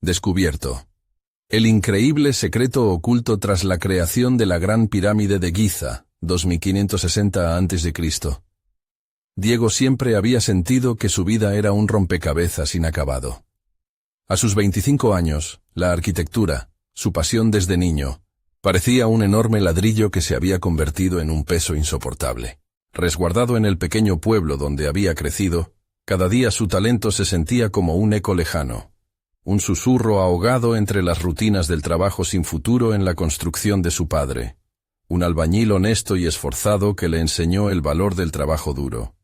Descubierto. El increíble secreto oculto tras la creación de la Gran Pirámide de Giza, 2560 a.C. Diego siempre había sentido que su vida era un rompecabezas inacabado. A sus 25 años, la arquitectura, su pasión desde niño, parecía un enorme ladrillo que se había convertido en un peso insoportable. Resguardado en el pequeño pueblo donde había crecido, cada día su talento se sentía como un eco lejano, un susurro ahogado entre las rutinas del trabajo sin futuro en la construcción de su padre, un albañil honesto y esforzado que le enseñó el valor del trabajo duro.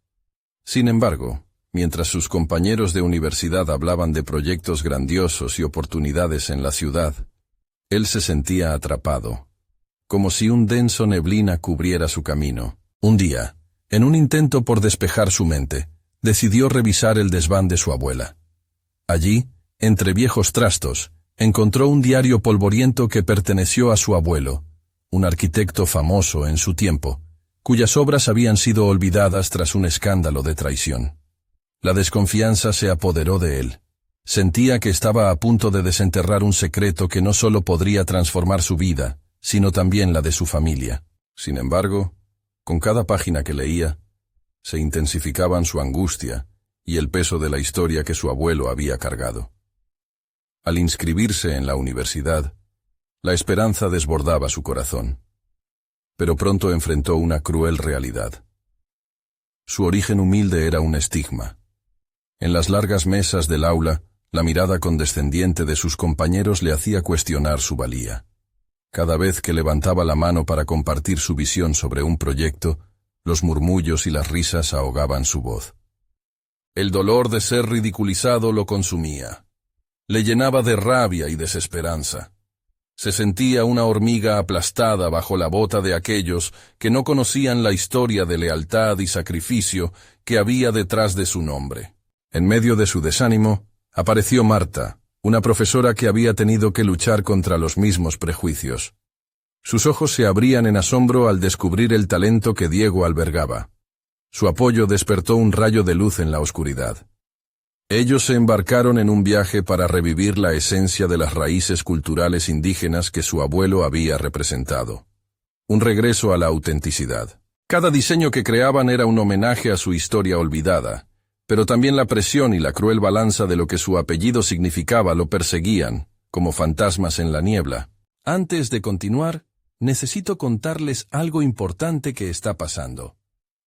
Sin embargo, mientras sus compañeros de universidad hablaban de proyectos grandiosos y oportunidades en la ciudad, él se sentía atrapado, como si un denso neblina cubriera su camino. Un día, en un intento por despejar su mente, decidió revisar el desván de su abuela. Allí, entre viejos trastos, encontró un diario polvoriento que perteneció a su abuelo, un arquitecto famoso en su tiempo, cuyas obras habían sido olvidadas tras un escándalo de traición. La desconfianza se apoderó de él. Sentía que estaba a punto de desenterrar un secreto que no solo podría transformar su vida, sino también la de su familia. Sin embargo, con cada página que leía, se intensificaban su angustia y el peso de la historia que su abuelo había cargado. Al inscribirse en la universidad, la esperanza desbordaba su corazón. Pero pronto enfrentó una cruel realidad. Su origen humilde era un estigma. En las largas mesas del aula, la mirada condescendiente de sus compañeros le hacía cuestionar su valía. Cada vez que levantaba la mano para compartir su visión sobre un proyecto, los murmullos y las risas ahogaban su voz. El dolor de ser ridiculizado lo consumía. Le llenaba de rabia y desesperanza. Se sentía una hormiga aplastada bajo la bota de aquellos que no conocían la historia de lealtad y sacrificio que había detrás de su nombre. En medio de su desánimo, apareció Marta, una profesora que había tenido que luchar contra los mismos prejuicios. Sus ojos se abrían en asombro al descubrir el talento que Diego albergaba. Su apoyo despertó un rayo de luz en la oscuridad. Ellos se embarcaron en un viaje para revivir la esencia de las raíces culturales indígenas que su abuelo había representado. Un regreso a la autenticidad. Cada diseño que creaban era un homenaje a su historia olvidada, pero también la presión y la cruel balanza de lo que su apellido significaba lo perseguían, como fantasmas en la niebla. Antes de continuar, necesito contarles algo importante que está pasando.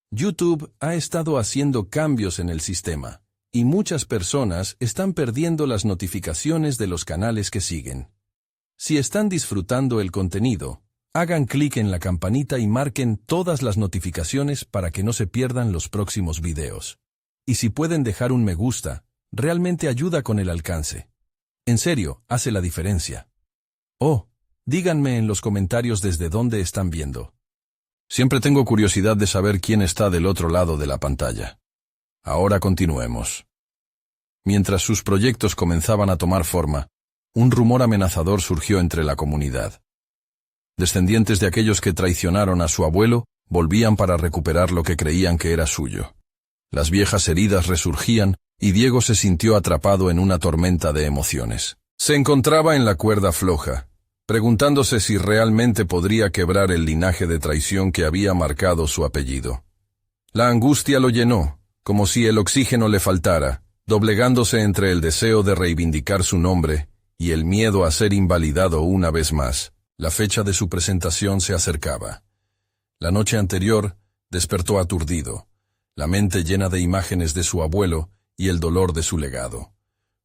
YouTube ha estado haciendo cambios en el sistema, y muchas personas están perdiendo las notificaciones de los canales que siguen. Si están disfrutando el contenido, hagan clic en la campanita y marquen todas las notificaciones para que no se pierdan los próximos videos. Y si pueden dejar un me gusta, realmente ayuda con el alcance. En serio, hace la diferencia. Oh, díganme en los comentarios desde dónde están viendo. Siempre tengo curiosidad de saber quién está del otro lado de la pantalla. Ahora continuemos. Mientras sus proyectos comenzaban a tomar forma, un rumor amenazador surgió entre la comunidad. Descendientes de aquellos que traicionaron a su abuelo volvían para recuperar lo que creían que era suyo. Las viejas heridas resurgían y Diego se sintió atrapado en una tormenta de emociones. Se encontraba en la cuerda floja, preguntándose si realmente podría quebrar el linaje de traición que había marcado su apellido. La angustia lo llenó, como si el oxígeno le faltara, doblegándose entre el deseo de reivindicar su nombre y el miedo a ser invalidado una vez más. La fecha de su presentación se acercaba. La noche anterior, despertó aturdido, la mente llena de imágenes de su abuelo y el dolor de su legado.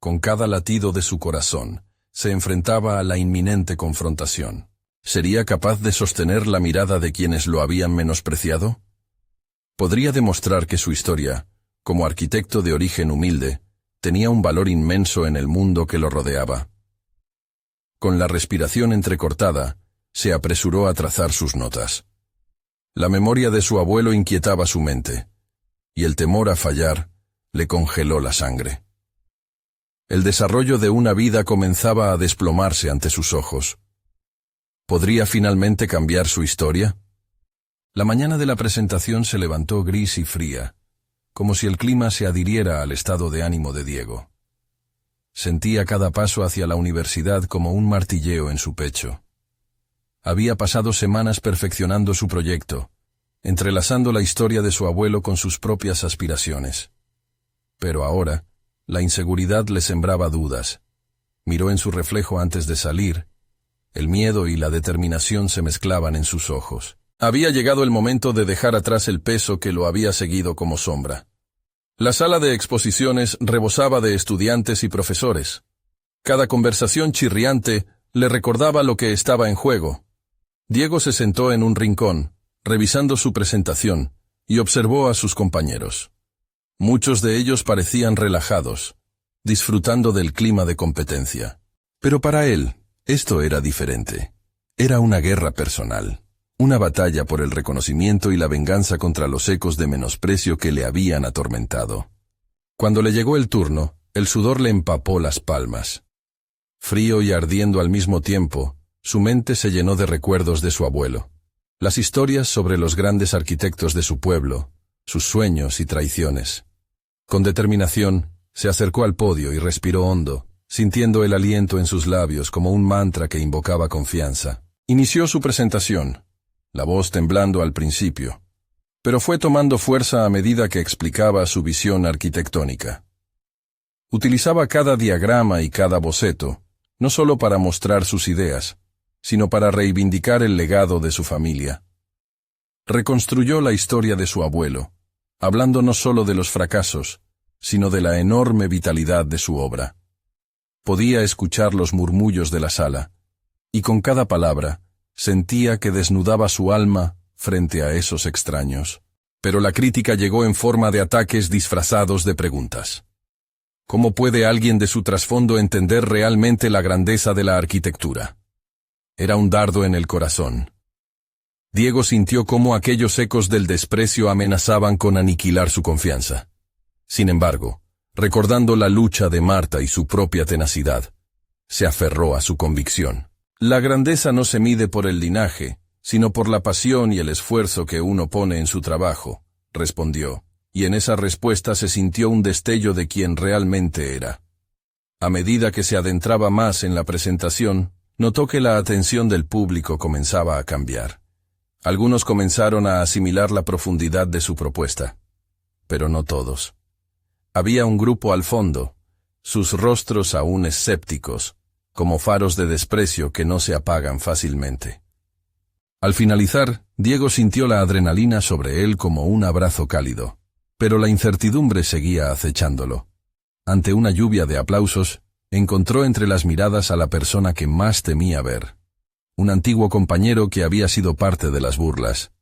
Con cada latido de su corazón, se enfrentaba a la inminente confrontación. ¿Sería capaz de sostener la mirada de quienes lo habían menospreciado? ¿Podría demostrar que su historia, como arquitecto de origen humilde, tenía un valor inmenso en el mundo que lo rodeaba? Con la respiración entrecortada, se apresuró a trazar sus notas. La memoria de su abuelo inquietaba su mente, y el temor a fallar le congeló la sangre. El desarrollo de una vida comenzaba a desplomarse ante sus ojos. ¿Podría finalmente cambiar su historia? La mañana de la presentación se levantó gris y fría, como si el clima se adhiriera al estado de ánimo de Diego. Sentía cada paso hacia la universidad como un martilleo en su pecho. Había pasado semanas perfeccionando su proyecto, entrelazando la historia de su abuelo con sus propias aspiraciones. Pero ahora, la inseguridad le sembraba dudas. Miró en su reflejo antes de salir. El miedo y la determinación se mezclaban en sus ojos. Había llegado el momento de dejar atrás el peso que lo había seguido como sombra. La sala de exposiciones rebosaba de estudiantes y profesores. Cada conversación chirriante le recordaba lo que estaba en juego. Diego se sentó en un rincón, revisando su presentación, y observó a sus compañeros. Muchos de ellos parecían relajados, disfrutando del clima de competencia. Pero para él, esto era diferente. Era una guerra personal, una batalla por el reconocimiento y la venganza contra los ecos de menosprecio que le habían atormentado. Cuando le llegó el turno, el sudor le empapó las palmas. Frío y ardiendo al mismo tiempo, su mente se llenó de recuerdos de su abuelo. Las historias sobre los grandes arquitectos de su pueblo, sus sueños y traiciones. Con determinación, se acercó al podio y respiró hondo, sintiendo el aliento en sus labios como un mantra que invocaba confianza. Inició su presentación, la voz temblando al principio, pero fue tomando fuerza a medida que explicaba su visión arquitectónica. Utilizaba cada diagrama y cada boceto, no solo para mostrar sus ideas, sino para reivindicar el legado de su familia. Reconstruyó la historia de su abuelo, hablando no solo de los fracasos, sino de la enorme vitalidad de su obra. Podía escuchar los murmullos de la sala, y con cada palabra sentía que desnudaba su alma frente a esos extraños. Pero la crítica llegó en forma de ataques disfrazados de preguntas. ¿Cómo puede alguien de su trasfondo entender realmente la grandeza de la arquitectura? Era un dardo en el corazón. Diego sintió cómo aquellos ecos del desprecio amenazaban con aniquilar su confianza. Sin embargo, recordando la lucha de Marta y su propia tenacidad, se aferró a su convicción. La grandeza no se mide por el linaje, sino por la pasión y el esfuerzo que uno pone en su trabajo, respondió, y en esa respuesta se sintió un destello de quien realmente era. A medida que se adentraba más en la presentación, notó que la atención del público comenzaba a cambiar. Algunos comenzaron a asimilar la profundidad de su propuesta, pero no todos. Había un grupo al fondo, sus rostros aún escépticos, como faros de desprecio que no se apagan fácilmente. Al finalizar, Diego sintió la adrenalina sobre él como un abrazo cálido, pero la incertidumbre seguía acechándolo. Ante una lluvia de aplausos, encontró entre las miradas a la persona que más temía ver. Un antiguo compañero que había sido parte de las burlas.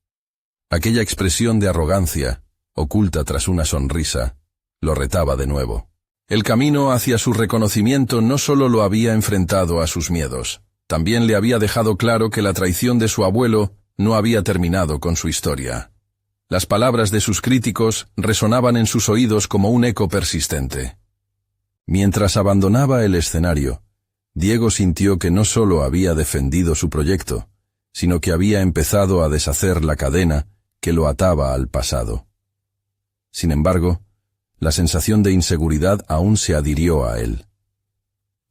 Aquella expresión de arrogancia, oculta tras una sonrisa, lo retaba de nuevo. El camino hacia su reconocimiento no solo lo había enfrentado a sus miedos, también le había dejado claro que la traición de su abuelo no había terminado con su historia. Las palabras de sus críticos resonaban en sus oídos como un eco persistente. Mientras abandonaba el escenario, Diego sintió que no solo había defendido su proyecto, sino que había empezado a deshacer la cadena que lo ataba al pasado. Sin embargo, la sensación de inseguridad aún se adhirió a él.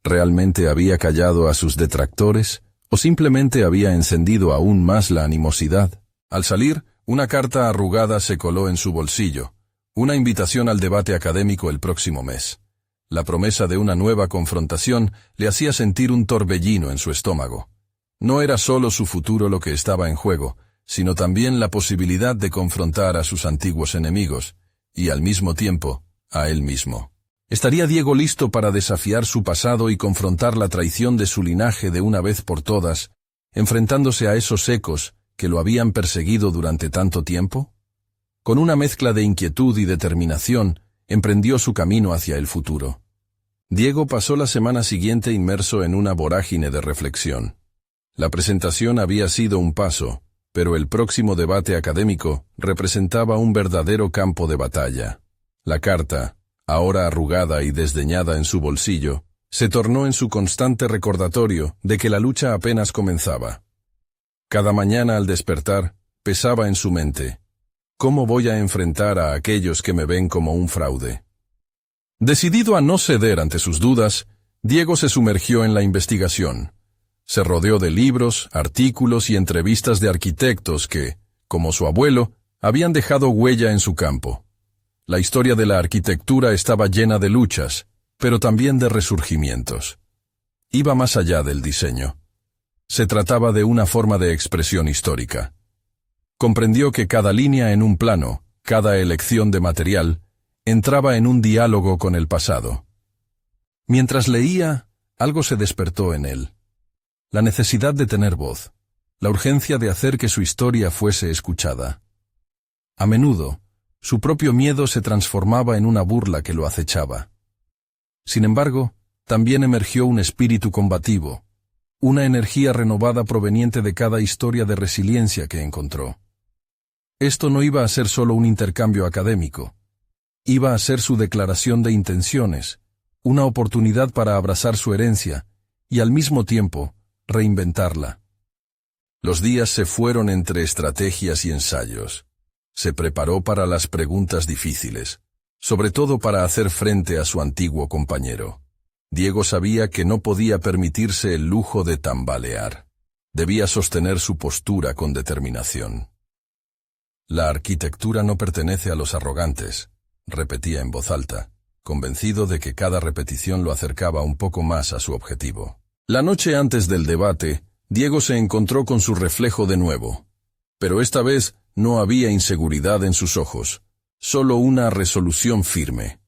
¿Realmente había callado a sus detractores o simplemente había encendido aún más la animosidad? Al salir, una carta arrugada se coló en su bolsillo, una invitación al debate académico el próximo mes. La promesa de una nueva confrontación le hacía sentir un torbellino en su estómago. No era solo su futuro lo que estaba en juego, sino también la posibilidad de confrontar a sus antiguos enemigos, y al mismo tiempo, a él mismo. ¿Estaría Diego listo para desafiar su pasado y confrontar la traición de su linaje de una vez por todas, enfrentándose a esos ecos que lo habían perseguido durante tanto tiempo? Con una mezcla de inquietud y determinación, emprendió su camino hacia el futuro. Diego pasó la semana siguiente inmerso en una vorágine de reflexión. La presentación había sido un paso, pero el próximo debate académico representaba un verdadero campo de batalla. La carta, ahora arrugada y desdeñada en su bolsillo, se tornó en su constante recordatorio de que la lucha apenas comenzaba. Cada mañana al despertar, pesaba en su mente: ¿cómo voy a enfrentar a aquellos que me ven como un fraude? Decidido a no ceder ante sus dudas, Diego se sumergió en la investigación. Se rodeó de libros, artículos y entrevistas de arquitectos que, como su abuelo, habían dejado huella en su campo. La historia de la arquitectura estaba llena de luchas, pero también de resurgimientos. Iba más allá del diseño. Se trataba de una forma de expresión histórica. Comprendió que cada línea en un plano, cada elección de material, entraba en un diálogo con el pasado. Mientras leía, algo se despertó en él. La necesidad de tener voz, la urgencia de hacer que su historia fuese escuchada. A menudo, su propio miedo se transformaba en una burla que lo acechaba. Sin embargo, también emergió un espíritu combativo, una energía renovada proveniente de cada historia de resiliencia que encontró. Esto no iba a ser solo un intercambio académico. Iba a ser su declaración de intenciones, una oportunidad para abrazar su herencia y al mismo tiempo reinventarla. Los días se fueron entre estrategias y ensayos. Se preparó para las preguntas difíciles, sobre todo para hacer frente a su antiguo compañero. Diego sabía que no podía permitirse el lujo de tambalear. Debía sostener su postura con determinación. La arquitectura no pertenece a los arrogantes, repetía en voz alta, convencido de que cada repetición lo acercaba un poco más a su objetivo. La noche antes del debate, Diego se encontró con su reflejo de nuevo. Pero esta vez no había inseguridad en sus ojos, solo una resolución firme.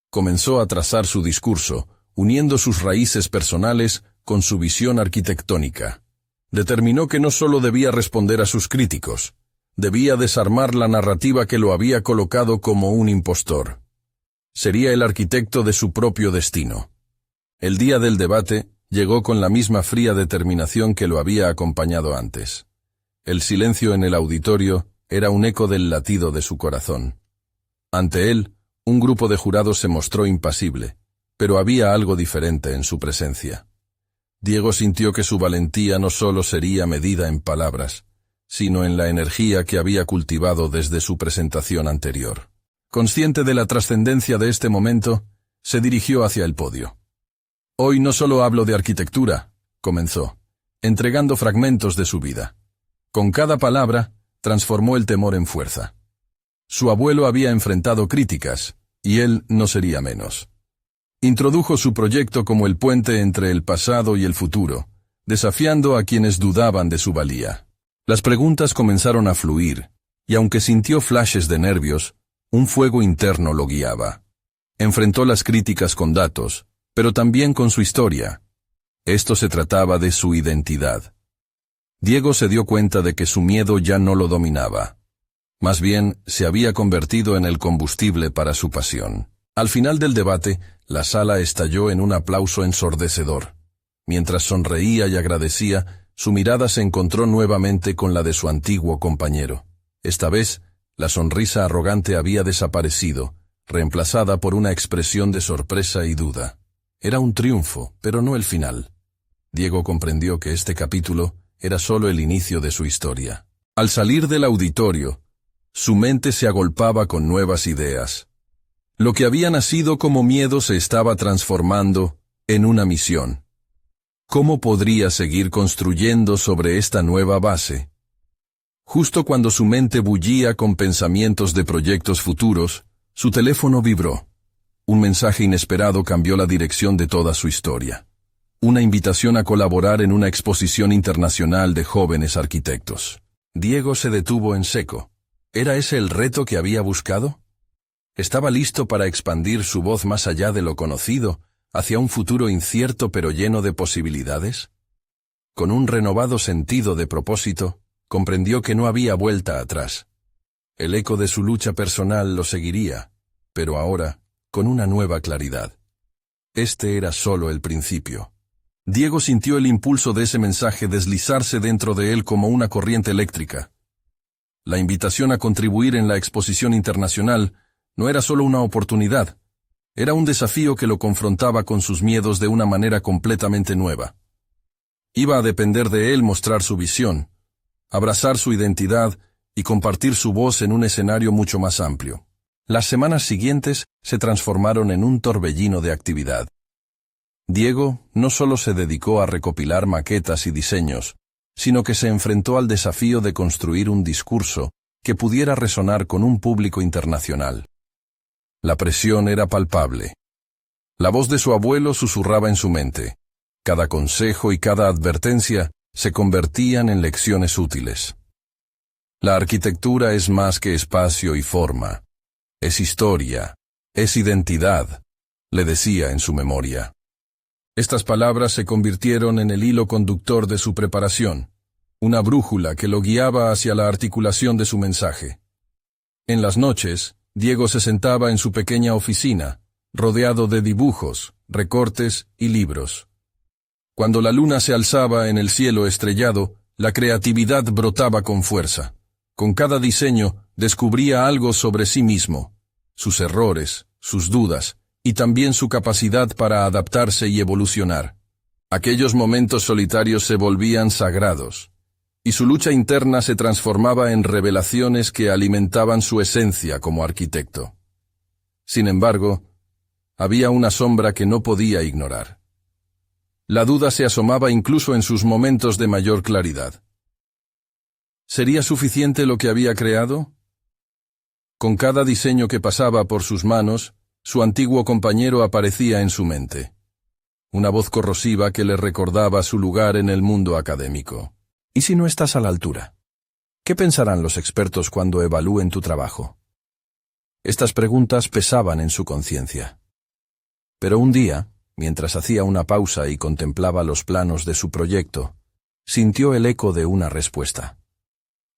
Comenzó a trazar su discurso, uniendo sus raíces personales con su visión arquitectónica. Determinó que no solo debía responder a sus críticos, debía desarmar la narrativa que lo había colocado como un impostor. Sería el arquitecto de su propio destino. El día del debate llegó con la misma fría determinación que lo había acompañado antes. El silencio en el auditorio era un eco del latido de su corazón. Ante él, un grupo de jurados se mostró impasible, pero había algo diferente en su presencia. Diego sintió que su valentía no solo sería medida en palabras, sino en la energía que había cultivado desde su presentación anterior. Consciente de la trascendencia de este momento, se dirigió hacia el podio. «Hoy no solo hablo de arquitectura», comenzó, entregando fragmentos de su vida. Con cada palabra, transformó el temor en fuerza. Su abuelo había enfrentado críticas, y él no sería menos. Introdujo su proyecto como el puente entre el pasado y el futuro, desafiando a quienes dudaban de su valía. Las preguntas comenzaron a fluir, y aunque sintió flashes de nervios, un fuego interno lo guiaba. Enfrentó las críticas con datos, pero también con su historia. Esto se trataba de su identidad. Diego se dio cuenta de que su miedo ya no lo dominaba. Más bien, se había convertido en el combustible para su pasión. Al final del debate, la sala estalló en un aplauso ensordecedor. Mientras sonreía y agradecía, su mirada se encontró nuevamente con la de su antiguo compañero. Esta vez, la sonrisa arrogante había desaparecido, reemplazada por una expresión de sorpresa y duda. Era un triunfo, pero no el final. Diego comprendió que este capítulo era solo el inicio de su historia. Al salir del auditorio, su mente se agolpaba con nuevas ideas. Lo que había nacido como miedo se estaba transformando en una misión. ¿Cómo podría seguir construyendo sobre esta nueva base? Justo cuando su mente bullía con pensamientos de proyectos futuros, su teléfono vibró. Un mensaje inesperado cambió la dirección de toda su historia. Una invitación a colaborar en una exposición internacional de jóvenes arquitectos. Diego se detuvo en seco. ¿Era ese el reto que había buscado? ¿Estaba listo para expandir su voz más allá de lo conocido, hacia un futuro incierto pero lleno de posibilidades? Con un renovado sentido de propósito, comprendió que no había vuelta atrás. El eco de su lucha personal lo seguiría, pero ahora, con una nueva claridad. Este era solo el principio. Diego sintió el impulso de ese mensaje deslizarse dentro de él como una corriente eléctrica. La invitación a contribuir en la exposición internacional no era solo una oportunidad, era un desafío que lo confrontaba con sus miedos de una manera completamente nueva. Iba a depender de él mostrar su visión, abrazar su identidad y compartir su voz en un escenario mucho más amplio. Las semanas siguientes se transformaron en un torbellino de actividad. Diego no solo se dedicó a recopilar maquetas y diseños, sino que se enfrentó al desafío de construir un discurso que pudiera resonar con un público internacional. La presión era palpable. La voz de su abuelo susurraba en su mente. Cada consejo y cada advertencia se convertían en lecciones útiles. La arquitectura es más que espacio y forma. Es historia, es identidad, le decía en su memoria. Estas palabras se convirtieron en el hilo conductor de su preparación, una brújula que lo guiaba hacia la articulación de su mensaje. En las noches, Diego se sentaba en su pequeña oficina, rodeado de dibujos, recortes y libros. Cuando la luna se alzaba en el cielo estrellado, la creatividad brotaba con fuerza. Con cada diseño descubría algo sobre sí mismo, sus errores, sus dudas, y también su capacidad para adaptarse y evolucionar. Aquellos momentos solitarios se volvían sagrados, y su lucha interna se transformaba en revelaciones que alimentaban su esencia como arquitecto. Sin embargo, había una sombra que no podía ignorar. La duda se asomaba incluso en sus momentos de mayor claridad. ¿Sería suficiente lo que había creado? Con cada diseño que pasaba por sus manos, su antiguo compañero aparecía en su mente. Una voz corrosiva que le recordaba su lugar en el mundo académico. ¿Y si no estás a la altura? ¿Qué pensarán los expertos cuando evalúen tu trabajo? Estas preguntas pesaban en su conciencia. Pero un día, mientras hacía una pausa y contemplaba los planos de su proyecto, sintió el eco de una respuesta.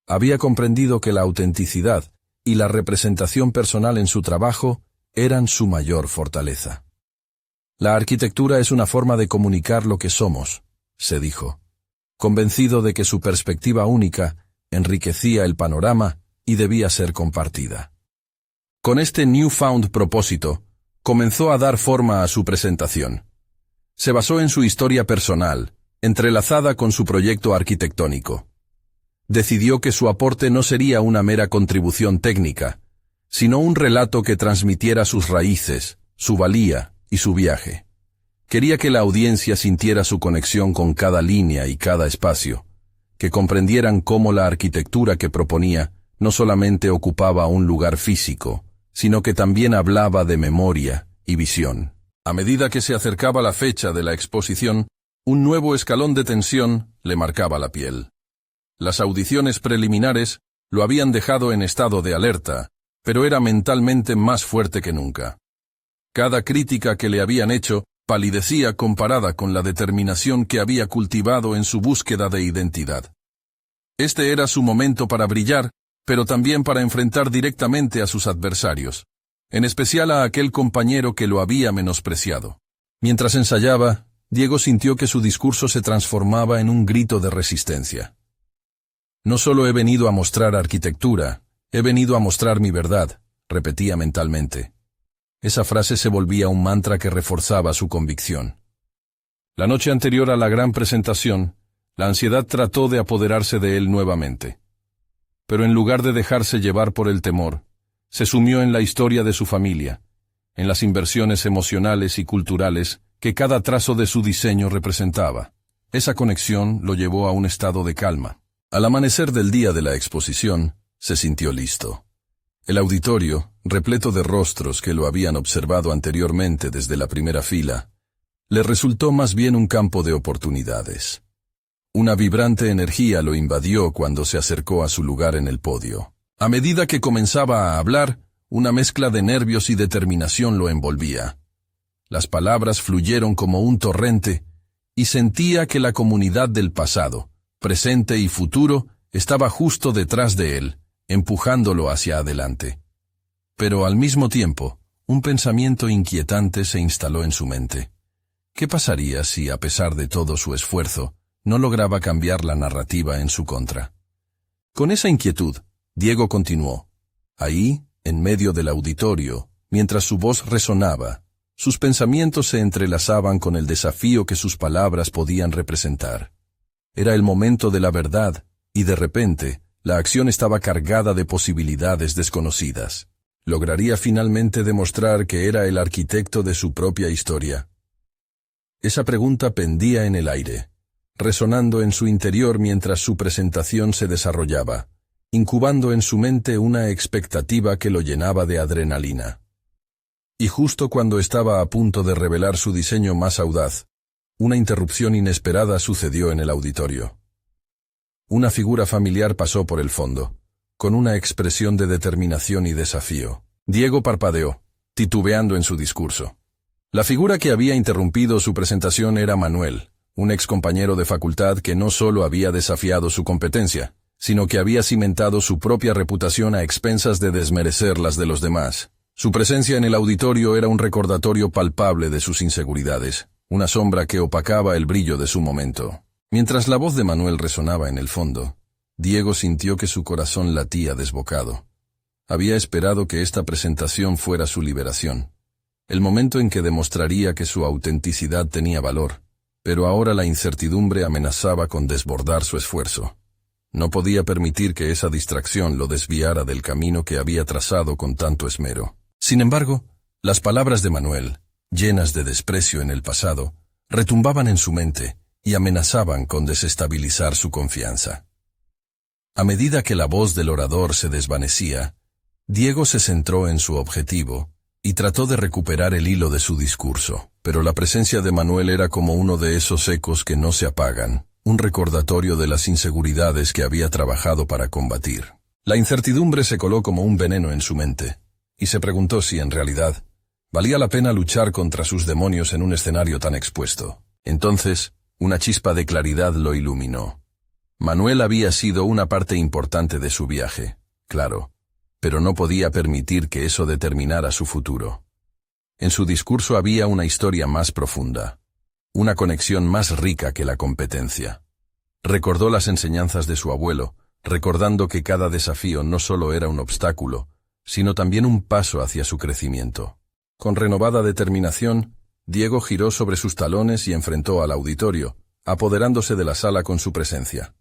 Había comprendido que la autenticidad y la representación personal en su trabajo eran su mayor fortaleza. La arquitectura es una forma de comunicar lo que somos, se dijo, convencido de que su perspectiva única enriquecía el panorama y debía ser compartida. Con este newfound propósito, comenzó a dar forma a su presentación. Se basó en su historia personal, entrelazada con su proyecto arquitectónico. Decidió que su aporte no sería una mera contribución técnica, sino un relato que transmitiera sus raíces, su valía y su viaje. Quería que la audiencia sintiera su conexión con cada línea y cada espacio, que comprendieran cómo la arquitectura que proponía no solamente ocupaba un lugar físico, sino que también hablaba de memoria y visión. A medida que se acercaba la fecha de la exposición, un nuevo escalón de tensión le marcaba la piel. Las audiciones preliminares lo habían dejado en estado de alerta, pero era mentalmente más fuerte que nunca. Cada crítica que le habían hecho palidecía comparada con la determinación que había cultivado en su búsqueda de identidad. Este era su momento para brillar, pero también para enfrentar directamente a sus adversarios, en especial a aquel compañero que lo había menospreciado. Mientras ensayaba, Diego sintió que su discurso se transformaba en un grito de resistencia. No solo he venido a mostrar arquitectura, he venido a mostrar mi verdad, repetía mentalmente. Esa frase se volvía un mantra que reforzaba su convicción. La noche anterior a la gran presentación, la ansiedad trató de apoderarse de él nuevamente. Pero en lugar de dejarse llevar por el temor, se sumió en la historia de su familia, en las inversiones emocionales y culturales que cada trazo de su diseño representaba. Esa conexión lo llevó a un estado de calma. Al amanecer del día de la exposición, se sintió listo. El auditorio, repleto de rostros que lo habían observado anteriormente desde la primera fila, le resultó más bien un campo de oportunidades. Una vibrante energía lo invadió cuando se acercó a su lugar en el podio. A medida que comenzaba a hablar, una mezcla de nervios y determinación lo envolvía. Las palabras fluyeron como un torrente, y sentía que la comunidad del pasado, presente y futuro, estaba justo detrás de él, empujándolo hacia adelante. Pero al mismo tiempo, un pensamiento inquietante se instaló en su mente. ¿Qué pasaría si, a pesar de todo su esfuerzo, no lograba cambiar la narrativa en su contra? Con esa inquietud, Diego continuó. Ahí, en medio del auditorio, mientras su voz resonaba, sus pensamientos se entrelazaban con el desafío que sus palabras podían representar. Era el momento de la verdad, y de repente, la acción estaba cargada de posibilidades desconocidas. ¿Lograría finalmente demostrar que era el arquitecto de su propia historia? Esa pregunta pendía en el aire, resonando en su interior mientras su presentación se desarrollaba, incubando en su mente una expectativa que lo llenaba de adrenalina. Y justo cuando estaba a punto de revelar su diseño más audaz, una interrupción inesperada sucedió en el auditorio. Una figura familiar pasó por el fondo, con una expresión de determinación y desafío. Diego parpadeó, titubeando en su discurso. La figura que había interrumpido su presentación era Manuel, un excompañero de facultad que no solo había desafiado su competencia, sino que había cimentado su propia reputación a expensas de desmerecer las de los demás. Su presencia en el auditorio era un recordatorio palpable de sus inseguridades, una sombra que opacaba el brillo de su momento. Mientras la voz de Manuel resonaba en el fondo, Diego sintió que su corazón latía desbocado. Había esperado que esta presentación fuera su liberación, el momento en que demostraría que su autenticidad tenía valor, pero ahora la incertidumbre amenazaba con desbordar su esfuerzo. No podía permitir que esa distracción lo desviara del camino que había trazado con tanto esmero. Sin embargo, las palabras de Manuel, llenas de desprecio en el pasado, retumbaban en su mente y amenazaban con desestabilizar su confianza. A medida que la voz del orador se desvanecía, Diego se centró en su objetivo y trató de recuperar el hilo de su discurso, pero la presencia de Manuel era como uno de esos ecos que no se apagan, un recordatorio de las inseguridades que había trabajado para combatir. La incertidumbre se coló como un veneno en su mente, y se preguntó si en realidad valía la pena luchar contra sus demonios en un escenario tan expuesto. Entonces, una chispa de claridad lo iluminó. Manuel había sido una parte importante de su viaje, claro, pero no podía permitir que eso determinara su futuro. En su discurso había una historia más profunda, una conexión más rica que la competencia. Recordó las enseñanzas de su abuelo, recordando que cada desafío no solo era un obstáculo, sino también un paso hacia su crecimiento. Con renovada determinación, Diego giró sobre sus talones y enfrentó al auditorio, apoderándose de la sala con su presencia.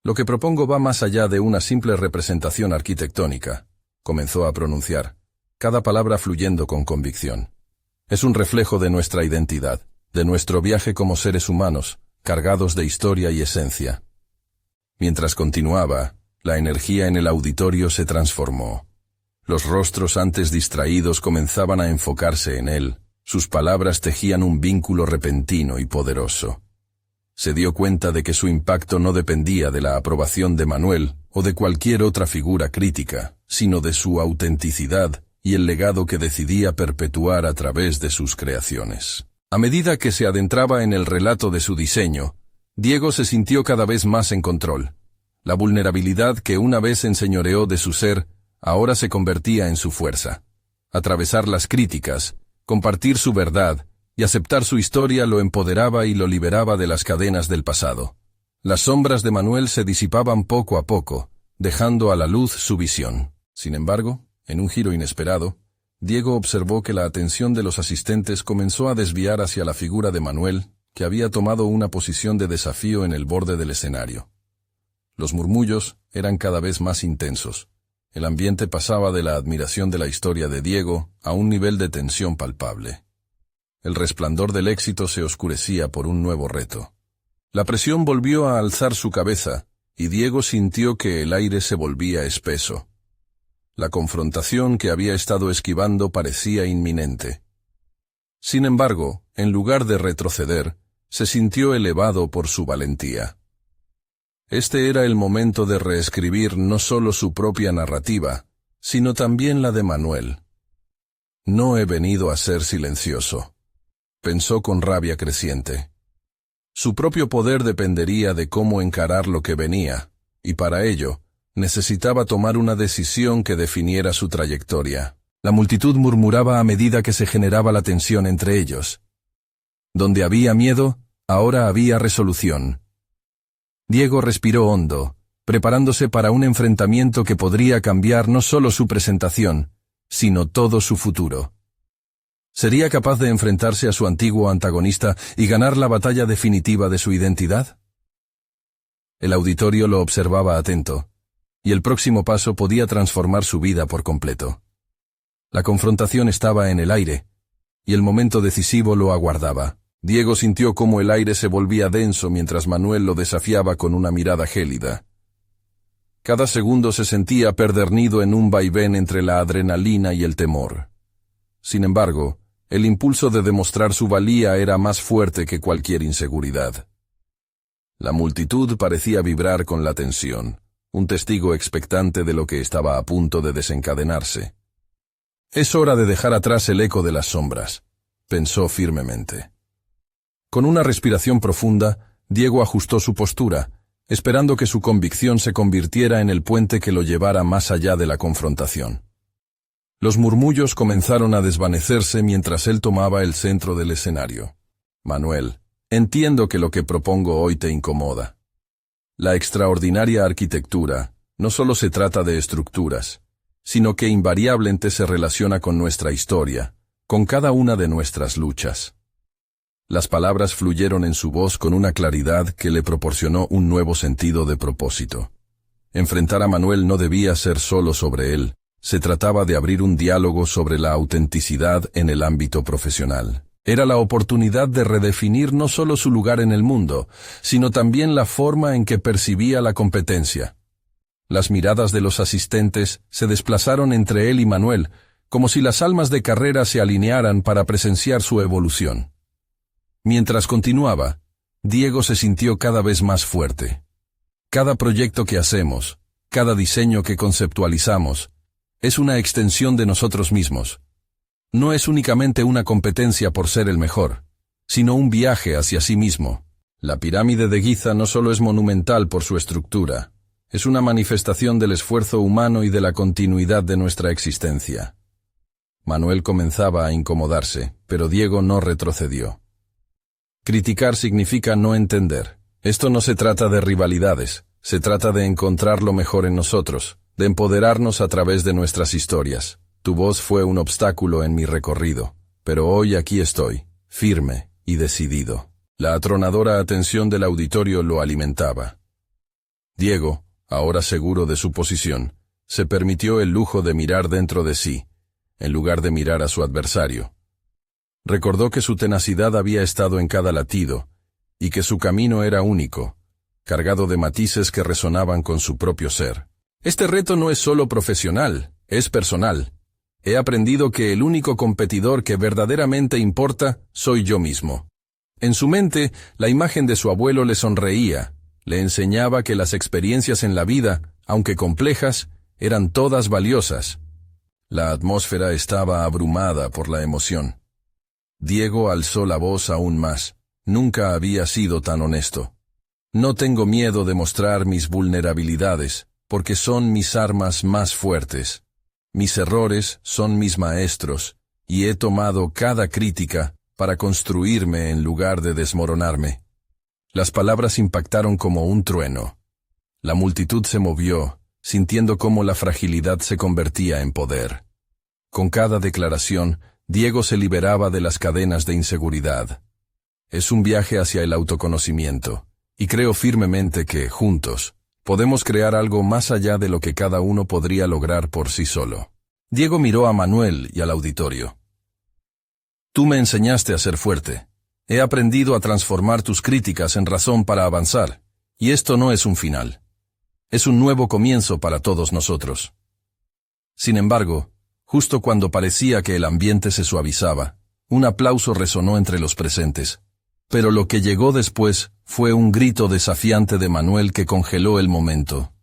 Lo que propongo va más allá de una simple representación arquitectónica, comenzó a pronunciar, cada palabra fluyendo con convicción. Es un reflejo de nuestra identidad, de nuestro viaje como seres humanos, cargados de historia y esencia. Mientras continuaba, la energía en el auditorio se transformó. Los rostros antes distraídos comenzaban a enfocarse en él, sus palabras tejían un vínculo repentino y poderoso. Se dio cuenta de que su impacto no dependía de la aprobación de Manuel o de cualquier otra figura crítica, sino de su autenticidad y el legado que decidía perpetuar a través de sus creaciones. A medida que se adentraba en el relato de su diseño, Diego se sintió cada vez más en control. La vulnerabilidad que una vez enseñoreó de su ser, ahora se convertía en su fuerza. Atravesar las críticas, compartir su verdad y aceptar su historia lo empoderaba y lo liberaba de las cadenas del pasado. Las sombras de Manuel se disipaban poco a poco, dejando a la luz su visión. Sin embargo, en un giro inesperado, Diego observó que la atención de los asistentes comenzó a desviar hacia la figura de Manuel, que había tomado una posición de desafío en el borde del escenario. Los murmullos eran cada vez más intensos. El ambiente pasaba de la admiración de la historia de Diego a un nivel de tensión palpable. El resplandor del éxito se oscurecía por un nuevo reto. La presión volvió a alzar su cabeza, y Diego sintió que el aire se volvía espeso. La confrontación que había estado esquivando parecía inminente. Sin embargo, en lugar de retroceder, se sintió elevado por su valentía. Este era el momento de reescribir no solo su propia narrativa, sino también la de Manuel. No he venido a ser silencioso, pensó con rabia creciente. Su propio poder dependería de cómo encarar lo que venía, y para ello, necesitaba tomar una decisión que definiera su trayectoria. La multitud murmuraba a medida que se generaba la tensión entre ellos. Donde había miedo, ahora había resolución. Diego respiró hondo, preparándose para un enfrentamiento que podría cambiar no solo su presentación, sino todo su futuro. ¿Sería capaz de enfrentarse a su antiguo antagonista y ganar la batalla definitiva de su identidad? El auditorio lo observaba atento, y el próximo paso podía transformar su vida por completo. La confrontación estaba en el aire, y el momento decisivo lo aguardaba. Diego sintió cómo el aire se volvía denso mientras Manuel lo desafiaba con una mirada gélida. Cada segundo se sentía perdernido en un vaivén entre la adrenalina y el temor. Sin embargo, el impulso de demostrar su valía era más fuerte que cualquier inseguridad. La multitud parecía vibrar con la tensión, un testigo expectante de lo que estaba a punto de desencadenarse. «Es hora de dejar atrás el eco de las sombras», pensó firmemente. Con una respiración profunda, Diego ajustó su postura, esperando que su convicción se convirtiera en el puente que lo llevara más allá de la confrontación. Los murmullos comenzaron a desvanecerse mientras él tomaba el centro del escenario. «Manuel, entiendo que lo que propongo hoy te incomoda. La extraordinaria arquitectura no solo se trata de estructuras, sino que invariablemente se relaciona con nuestra historia, con cada una de nuestras luchas». Las palabras fluyeron en su voz con una claridad que le proporcionó un nuevo sentido de propósito. Enfrentar a Manuel no debía ser solo sobre él, se trataba de abrir un diálogo sobre la autenticidad en el ámbito profesional. Era la oportunidad de redefinir no solo su lugar en el mundo, sino también la forma en que percibía la competencia. Las miradas de los asistentes se desplazaron entre él y Manuel, como si las almas de carrera se alinearan para presenciar su evolución. Mientras continuaba, Diego se sintió cada vez más fuerte. Cada proyecto que hacemos, cada diseño que conceptualizamos, es una extensión de nosotros mismos. No es únicamente una competencia por ser el mejor, sino un viaje hacia sí mismo. La pirámide de Giza no solo es monumental por su estructura, es una manifestación del esfuerzo humano y de la continuidad de nuestra existencia. Manuel comenzaba a incomodarse, pero Diego no retrocedió. Criticar significa no entender. Esto no se trata de rivalidades, se trata de encontrar lo mejor en nosotros, de empoderarnos a través de nuestras historias. Tu voz fue un obstáculo en mi recorrido, pero hoy aquí estoy, firme y decidido. La atronadora atención del auditorio lo alimentaba. Diego, ahora seguro de su posición, se permitió el lujo de mirar dentro de sí, en lugar de mirar a su adversario. Recordó que su tenacidad había estado en cada latido, y que su camino era único, cargado de matices que resonaban con su propio ser. Este reto no es solo profesional, es personal. He aprendido que el único competidor que verdaderamente importa soy yo mismo. En su mente, la imagen de su abuelo le sonreía, le enseñaba que las experiencias en la vida, aunque complejas, eran todas valiosas. La atmósfera estaba abrumada por la emoción. Diego alzó la voz aún más. Nunca había sido tan honesto. No tengo miedo de mostrar mis vulnerabilidades, porque son mis armas más fuertes. Mis errores son mis maestros, y he tomado cada crítica para construirme en lugar de desmoronarme. Las palabras impactaron como un trueno. La multitud se movió, sintiendo cómo la fragilidad se convertía en poder. Con cada declaración, Diego se liberaba de las cadenas de inseguridad. Es un viaje hacia el autoconocimiento, y creo firmemente que, juntos, podemos crear algo más allá de lo que cada uno podría lograr por sí solo. Diego miró a Manuel y al auditorio. Tú me enseñaste a ser fuerte. He aprendido a transformar tus críticas en razón para avanzar, y esto no es un final. Es un nuevo comienzo para todos nosotros. Sin embargo, justo cuando parecía que el ambiente se suavizaba, un aplauso resonó entre los presentes. Pero lo que llegó después fue un grito desafiante de Manuel que congeló el momento.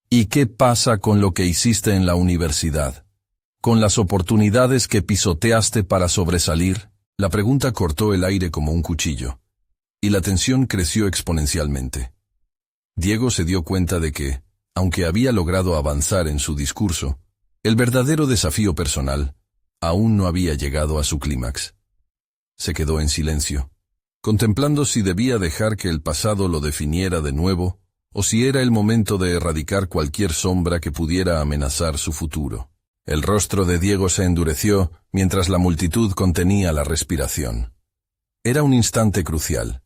¿Y qué pasa con lo que hiciste en la universidad? ¿Con las oportunidades que pisoteaste para sobresalir? La pregunta cortó el aire como un cuchillo, y la tensión creció exponencialmente. Diego se dio cuenta de que, aunque había logrado avanzar en su discurso, el verdadero desafío personal aún no había llegado a su clímax. Se quedó en silencio, contemplando si debía dejar que el pasado lo definiera de nuevo, o si era el momento de erradicar cualquier sombra que pudiera amenazar su futuro. El rostro de Diego se endureció mientras la multitud contenía la respiración. Era un instante crucial.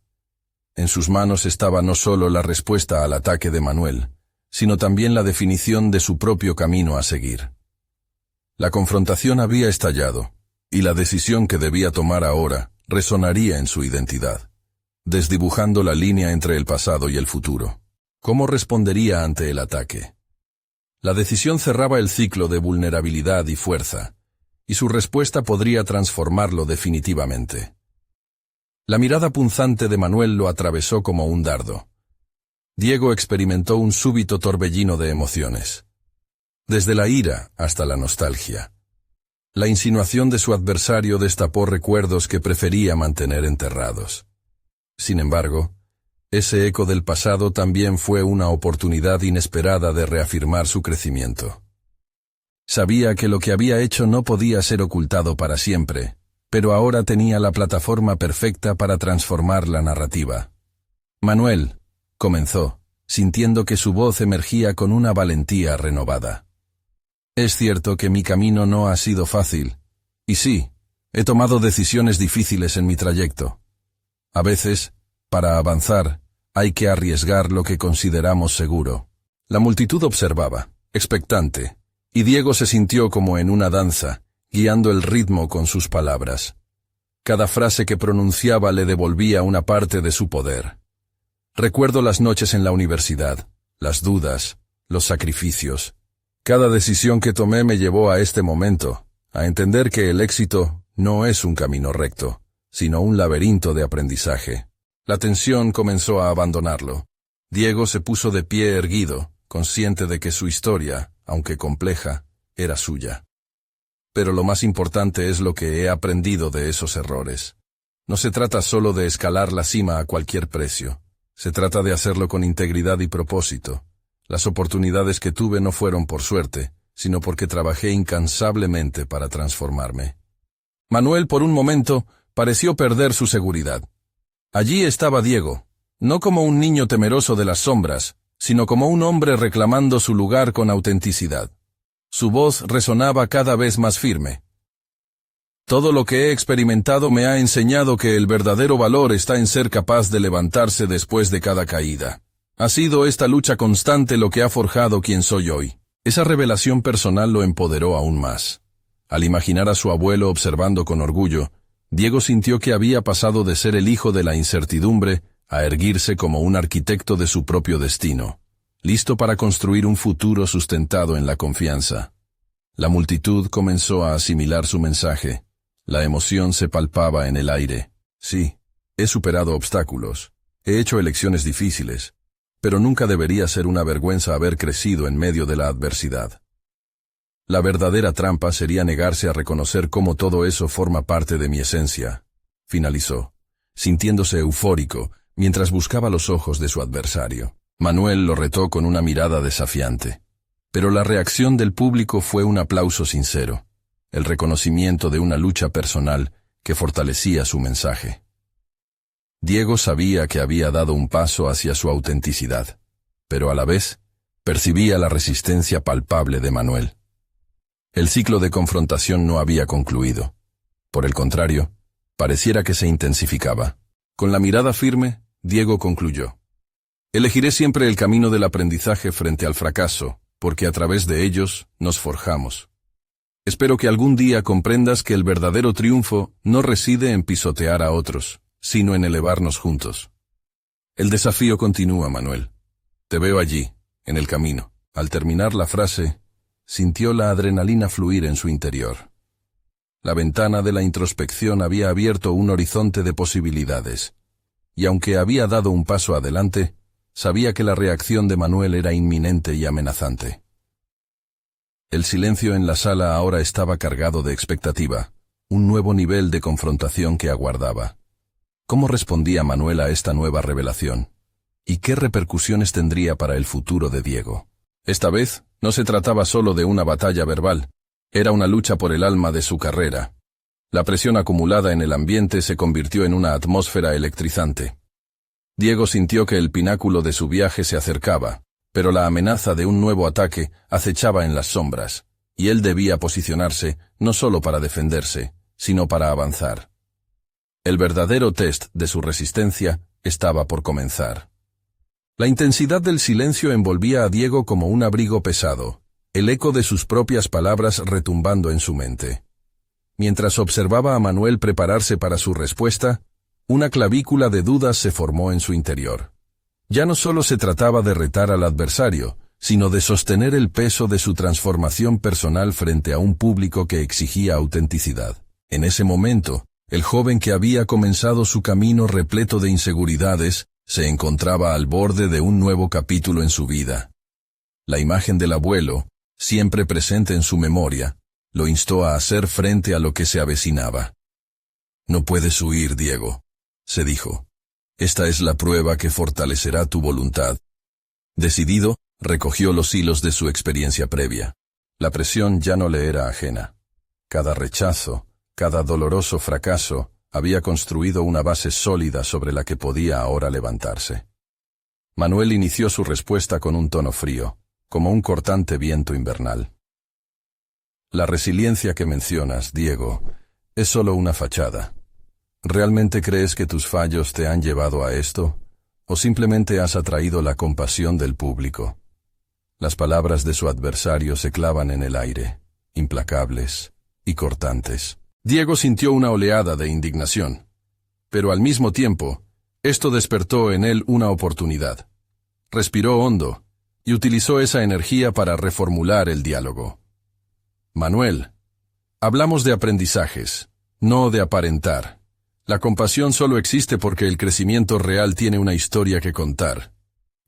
En sus manos estaba no solo la respuesta al ataque de Manuel, sino también la definición de su propio camino a seguir. La confrontación había estallado, y la decisión que debía tomar ahora resonaría en su identidad, desdibujando la línea entre el pasado y el futuro. ¿Cómo respondería ante el ataque? La decisión cerraba el ciclo de vulnerabilidad y fuerza, y su respuesta podría transformarlo definitivamente. La mirada punzante de Manuel lo atravesó como un dardo. Diego experimentó un súbito torbellino de emociones. Desde la ira hasta la nostalgia. La insinuación de su adversario destapó recuerdos que prefería mantener enterrados. Sin embargo, ese eco del pasado también fue una oportunidad inesperada de reafirmar su crecimiento. Sabía que lo que había hecho no podía ser ocultado para siempre, pero ahora tenía la plataforma perfecta para transformar la narrativa. Manuel, comenzó, sintiendo que su voz emergía con una valentía renovada. Es cierto que mi camino no ha sido fácil, y sí, he tomado decisiones difíciles en mi trayecto. A veces, para avanzar, hay que arriesgar lo que consideramos seguro. La multitud observaba, expectante, y Diego se sintió como en una danza, guiando el ritmo con sus palabras. Cada frase que pronunciaba le devolvía una parte de su poder. Recuerdo las noches en la universidad, las dudas, los sacrificios. Cada decisión que tomé me llevó a este momento, a entender que el éxito no es un camino recto, sino un laberinto de aprendizaje. La tensión comenzó a abandonarlo. Diego se puso de pie erguido, consciente de que su historia, aunque compleja, era suya. Pero lo más importante es lo que he aprendido de esos errores. No se trata solo de escalar la cima a cualquier precio. Se trata de hacerlo con integridad y propósito. Las oportunidades que tuve no fueron por suerte, sino porque trabajé incansablemente para transformarme. Manuel, por un momento, pareció perder su seguridad. Allí estaba Diego, no como un niño temeroso de las sombras, sino como un hombre reclamando su lugar con autenticidad. Su voz resonaba cada vez más firme. Todo lo que he experimentado me ha enseñado que el verdadero valor está en ser capaz de levantarse después de cada caída. Ha sido esta lucha constante lo que ha forjado quien soy hoy. Esa revelación personal lo empoderó aún más. Al imaginar a su abuelo observando con orgullo, Diego sintió que había pasado de ser el hijo de la incertidumbre a erguirse como un arquitecto de su propio destino, listo para construir un futuro sustentado en la confianza. La multitud comenzó a asimilar su mensaje. La emoción se palpaba en el aire. Sí, he superado obstáculos. He hecho elecciones difíciles. Pero nunca debería ser una vergüenza haber crecido en medio de la adversidad. La verdadera trampa sería negarse a reconocer cómo todo eso forma parte de mi esencia, finalizó, sintiéndose eufórico, mientras buscaba los ojos de su adversario. Manuel lo retó con una mirada desafiante. Pero la reacción del público fue un aplauso sincero, el reconocimiento de una lucha personal que fortalecía su mensaje. Diego sabía que había dado un paso hacia su autenticidad, pero a la vez percibía la resistencia palpable de Manuel. El ciclo de confrontación no había concluido. Por el contrario, pareciera que se intensificaba. Con la mirada firme, Diego concluyó: elegiré siempre el camino del aprendizaje frente al fracaso, porque a través de ellos nos forjamos. Espero que algún día comprendas que el verdadero triunfo no reside en pisotear a otros, sino en elevarnos juntos. El desafío continúa, Manuel. Te veo allí, en el camino. Al terminar la frase, sintió la adrenalina fluir en su interior. La ventana de la introspección había abierto un horizonte de posibilidades, y aunque había dado un paso adelante, sabía que la reacción de Manuel era inminente y amenazante. El silencio en la sala ahora estaba cargado de expectativa, un nuevo nivel de confrontación que aguardaba. ¿Cómo respondía Manuel a esta nueva revelación? ¿Y qué repercusiones tendría para el futuro de Diego? Esta vez, no se trataba solo de una batalla verbal, era una lucha por el alma de su carrera. La presión acumulada en el ambiente se convirtió en una atmósfera electrizante. Diego sintió que el pináculo de su viaje se acercaba, pero la amenaza de un nuevo ataque acechaba en las sombras, y él debía posicionarse no solo para defenderse, sino para avanzar. El verdadero test de su resistencia estaba por comenzar. La intensidad del silencio envolvía a Diego como un abrigo pesado, el eco de sus propias palabras retumbando en su mente. Mientras observaba a Manuel prepararse para su respuesta, una clavícula de dudas se formó en su interior. Ya no solo se trataba de retar al adversario, sino de sostener el peso de su transformación personal frente a un público que exigía autenticidad. En ese momento, el joven que había comenzado su camino repleto de inseguridades, se encontraba al borde de un nuevo capítulo en su vida. La imagen del abuelo, siempre presente en su memoria, lo instó a hacer frente a lo que se avecinaba. «No puedes huir, Diego», se dijo. «Esta es la prueba que fortalecerá tu voluntad». Decidido, recogió los hilos de su experiencia previa. La presión ya no le era ajena. Cada rechazo, cada doloroso fracaso, había construido una base sólida sobre la que podía ahora levantarse. Manuel inició su respuesta con un tono frío, como un cortante viento invernal. «La resiliencia que mencionas, Diego, es solo una fachada. ¿Realmente crees que tus fallos te han llevado a esto? ¿O simplemente has atraído la compasión del público?» Las palabras de su adversario se clavan en el aire, implacables y cortantes. Diego sintió una oleada de indignación, pero al mismo tiempo, esto despertó en él una oportunidad. Respiró hondo y utilizó esa energía para reformular el diálogo. «Manuel, hablamos de aprendizajes, no de aparentar. La compasión solo existe porque el crecimiento real tiene una historia que contar.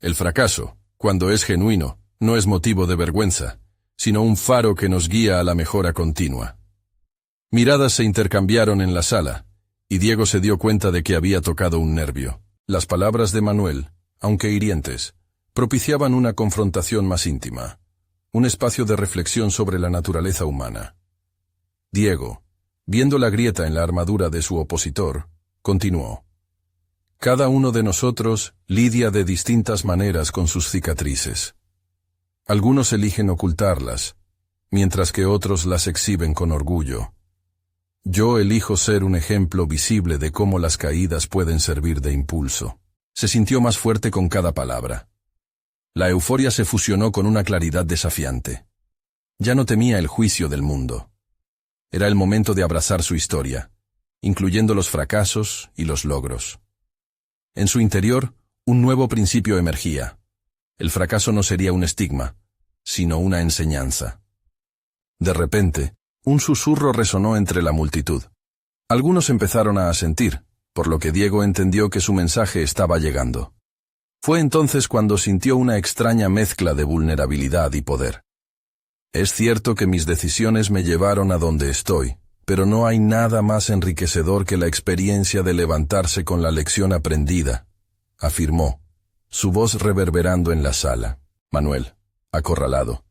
El fracaso, cuando es genuino, no es motivo de vergüenza, sino un faro que nos guía a la mejora continua». Miradas se intercambiaron en la sala, y Diego se dio cuenta de que había tocado un nervio. Las palabras de Manuel, aunque hirientes, propiciaban una confrontación más íntima, un espacio de reflexión sobre la naturaleza humana. Diego, viendo la grieta en la armadura de su opositor, continuó. «Cada uno de nosotros lidia de distintas maneras con sus cicatrices. Algunos eligen ocultarlas, mientras que otros las exhiben con orgullo. Yo elijo ser un ejemplo visible de cómo las caídas pueden servir de impulso». Se sintió más fuerte con cada palabra. La euforia se fusionó con una claridad desafiante. Ya no temía el juicio del mundo. Era el momento de abrazar su historia, incluyendo los fracasos y los logros. En su interior, un nuevo principio emergía. El fracaso no sería un estigma, sino una enseñanza. De repente, un susurro resonó entre la multitud. Algunos empezaron a asentir, por lo que Diego entendió que su mensaje estaba llegando. Fue entonces cuando sintió una extraña mezcla de vulnerabilidad y poder. «Es cierto que mis decisiones me llevaron a donde estoy, pero no hay nada más enriquecedor que la experiencia de levantarse con la lección aprendida», afirmó, su voz reverberando en la sala. Manuel, acorralado,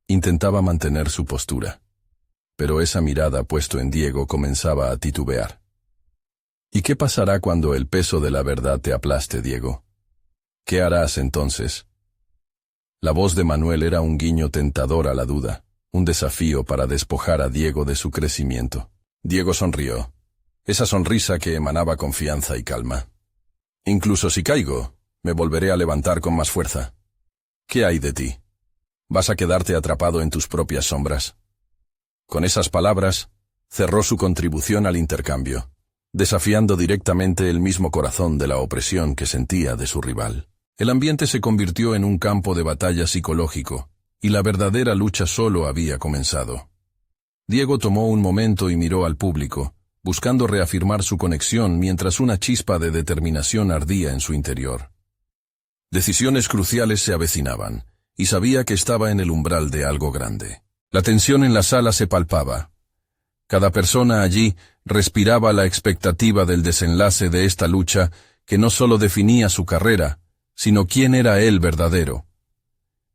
intentaba mantener su postura. Pero esa mirada puesta en Diego comenzaba a titubear. «¿Y qué pasará cuando el peso de la verdad te aplaste, Diego? ¿Qué harás entonces?» La voz de Manuel era un guiño tentador a la duda, un desafío para despojar a Diego de su crecimiento. Diego sonrió, esa sonrisa que emanaba confianza y calma. «Incluso si caigo, me volveré a levantar con más fuerza. ¿Qué hay de ti? ¿Vas a quedarte atrapado en tus propias sombras?» Con esas palabras, cerró su contribución al intercambio, desafiando directamente el mismo corazón de la opresión que sentía de su rival. El ambiente se convirtió en un campo de batalla psicológico, y la verdadera lucha solo había comenzado. Diego tomó un momento y miró al público, buscando reafirmar su conexión mientras una chispa de determinación ardía en su interior. Decisiones cruciales se avecinaban, y sabía que estaba en el umbral de algo grande. La tensión en la sala se palpaba. Cada persona allí respiraba la expectativa del desenlace de esta lucha que no solo definía su carrera, sino quién era él verdadero.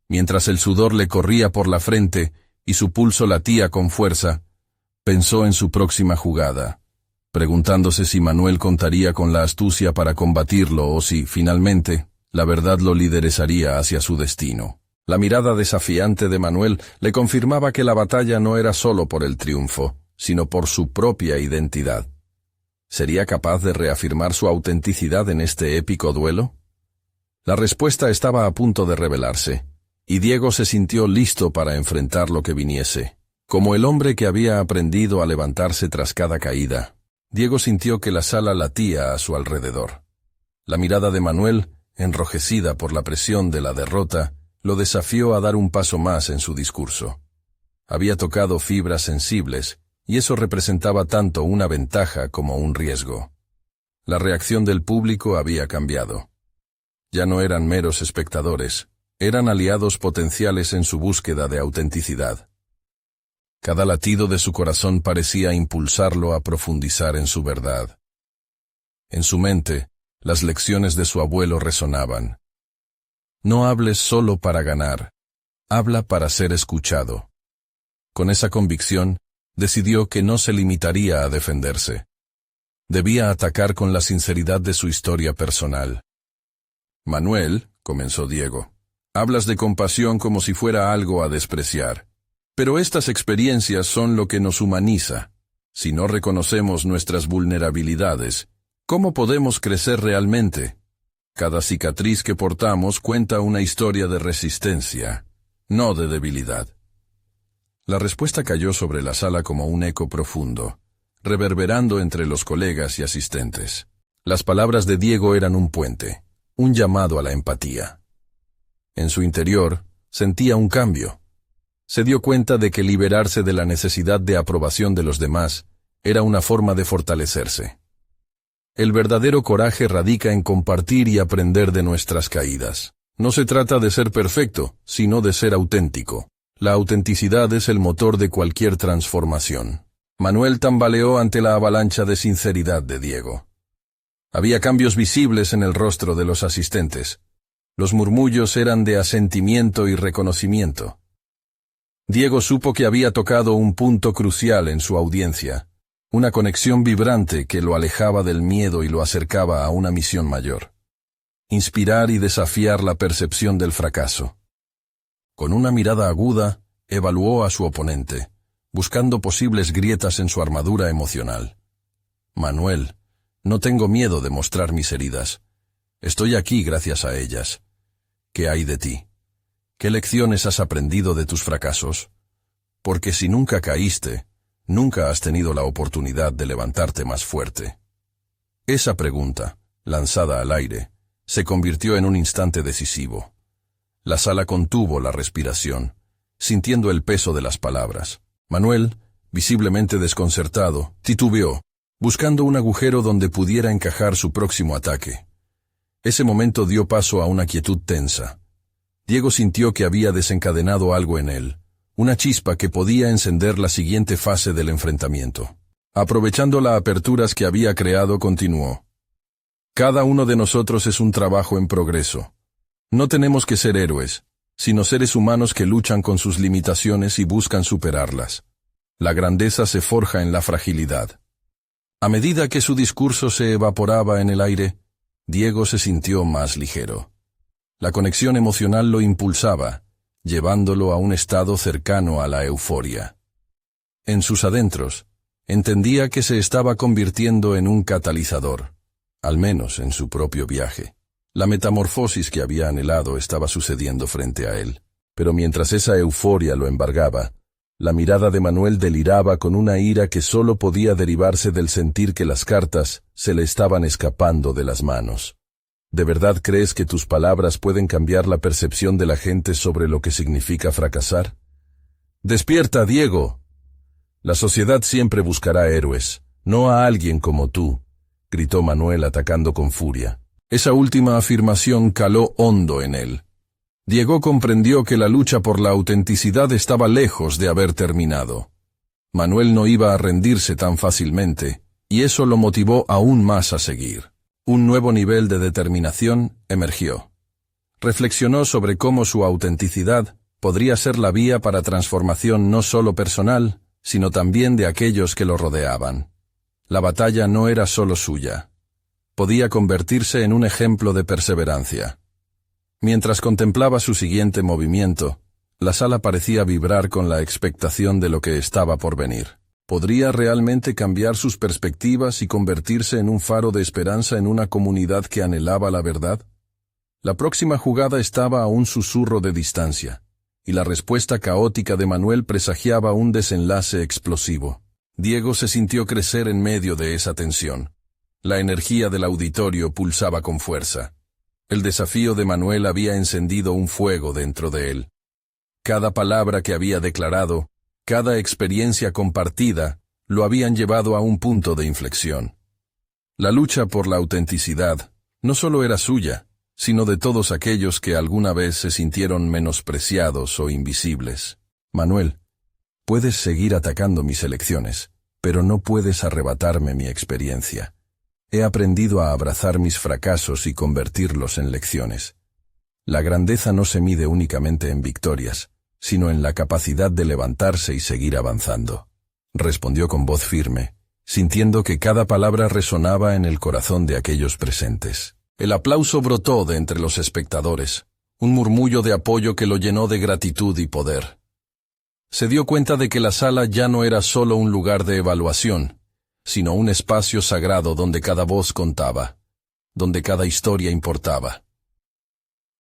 Mientras el sudor le corría por la frente y su pulso latía con fuerza, pensó en su próxima jugada, preguntándose si Manuel contaría con la astucia para combatirlo o si, finalmente, la verdad lo lideraría hacia su destino. La mirada desafiante de Manuel le confirmaba que la batalla no era solo por el triunfo, sino por su propia identidad. ¿Sería capaz de reafirmar su autenticidad en este épico duelo? La respuesta estaba a punto de revelarse, y Diego se sintió listo para enfrentar lo que viniese. Como el hombre que había aprendido a levantarse tras cada caída, Diego sintió que la sala latía a su alrededor. La mirada de Manuel, enrojecida por la presión de la derrota, lo desafió a dar un paso más en su discurso. Había tocado fibras sensibles, y eso representaba tanto una ventaja como un riesgo. La reacción del público había cambiado. Ya no eran meros espectadores, eran aliados potenciales en su búsqueda de autenticidad. Cada latido de su corazón parecía impulsarlo a profundizar en su verdad. En su mente, las lecciones de su abuelo resonaban. No hables solo para ganar, habla para ser escuchado. Con esa convicción, decidió que no se limitaría a defenderse. Debía atacar con la sinceridad de su historia personal. Manuel, comenzó Diego, hablas de compasión como si fuera algo a despreciar. Pero estas experiencias son lo que nos humaniza. Si no reconocemos nuestras vulnerabilidades, ¿cómo podemos crecer realmente? Cada cicatriz que portamos cuenta una historia de resistencia, no de debilidad. La respuesta cayó sobre la sala como un eco profundo, reverberando entre los colegas y asistentes. Las palabras de Diego eran un puente, un llamado a la empatía. En su interior, sentía un cambio. Se dio cuenta de que liberarse de la necesidad de aprobación de los demás era una forma de fortalecerse. El verdadero coraje radica en compartir y aprender de nuestras caídas. No se trata de ser perfecto, sino de ser auténtico. La autenticidad es el motor de cualquier transformación. Manuel tambaleó ante la avalancha de sinceridad de Diego. Había cambios visibles en el rostro de los asistentes. Los murmullos eran de asentimiento y reconocimiento. Diego supo que había tocado un punto crucial en su audiencia, una conexión vibrante que lo alejaba del miedo y lo acercaba a una misión mayor. Inspirar y desafiar la percepción del fracaso. Con una mirada aguda, evaluó a su oponente, buscando posibles grietas en su armadura emocional. Manuel, no tengo miedo de mostrar mis heridas. Estoy aquí gracias a ellas. ¿Qué hay de ti? ¿Qué lecciones has aprendido de tus fracasos? Porque si nunca caíste, nunca has tenido la oportunidad de levantarte más fuerte. Esa pregunta, lanzada al aire, se convirtió en un instante decisivo. La sala contuvo la respiración, sintiendo el peso de las palabras. Manuel, visiblemente desconcertado, titubeó, buscando un agujero donde pudiera encajar su próximo ataque. Ese momento dio paso a una quietud tensa. Diego sintió que había desencadenado algo en él, una chispa que podía encender la siguiente fase del enfrentamiento. Aprovechando las aperturas que había creado, continuó. Cada uno de nosotros es un trabajo en progreso. No tenemos que ser héroes, sino seres humanos que luchan con sus limitaciones y buscan superarlas. La grandeza se forja en la fragilidad. A medida que su discurso se evaporaba en el aire, Diego se sintió más ligero. La conexión emocional lo impulsaba, llevándolo a un estado cercano a la euforia. En sus adentros, entendía que se estaba convirtiendo en un catalizador, al menos en su propio viaje. La metamorfosis que había anhelado estaba sucediendo frente a él, pero mientras esa euforia lo embargaba, la mirada de Manuel deliraba con una ira que solo podía derivarse del sentir que las cartas se le estaban escapando de las manos. ¿De verdad crees que tus palabras pueden cambiar la percepción de la gente sobre lo que significa fracasar? ¡Despierta, Diego! La sociedad siempre buscará héroes, no a alguien como tú, gritó Manuel atacando con furia. Esa última afirmación caló hondo en él. Diego comprendió que la lucha por la autenticidad estaba lejos de haber terminado. Manuel no iba a rendirse tan fácilmente, y eso lo motivó aún más a seguir. Un nuevo nivel de determinación emergió. Reflexionó sobre cómo su autenticidad podría ser la vía para transformación no solo personal, sino también de aquellos que lo rodeaban. La batalla no era solo suya. Podía convertirse en un ejemplo de perseverancia. Mientras contemplaba su siguiente movimiento, la sala parecía vibrar con la expectación de lo que estaba por venir. ¿Podría realmente cambiar sus perspectivas y convertirse en un faro de esperanza en una comunidad que anhelaba la verdad? La próxima jugada estaba a un susurro de distancia, y la respuesta caótica de Manuel presagiaba un desenlace explosivo. Diego se sintió crecer en medio de esa tensión. La energía del auditorio pulsaba con fuerza. El desafío de Manuel había encendido un fuego dentro de él. Cada palabra que había declarado, cada experiencia compartida, lo habían llevado a un punto de inflexión. La lucha por la autenticidad no solo era suya, sino de todos aquellos que alguna vez se sintieron menospreciados o invisibles. Manuel, puedes seguir atacando mis elecciones, pero no puedes arrebatarme mi experiencia. He aprendido a abrazar mis fracasos y convertirlos en lecciones. La grandeza no se mide únicamente en victorias, sino en la capacidad de levantarse y seguir avanzando. Respondió con voz firme, sintiendo que cada palabra resonaba en el corazón de aquellos presentes. El aplauso brotó de entre los espectadores, un murmullo de apoyo que lo llenó de gratitud y poder. Se dio cuenta de que la sala ya no era solo un lugar de evaluación, sino un espacio sagrado donde cada voz contaba, donde cada historia importaba.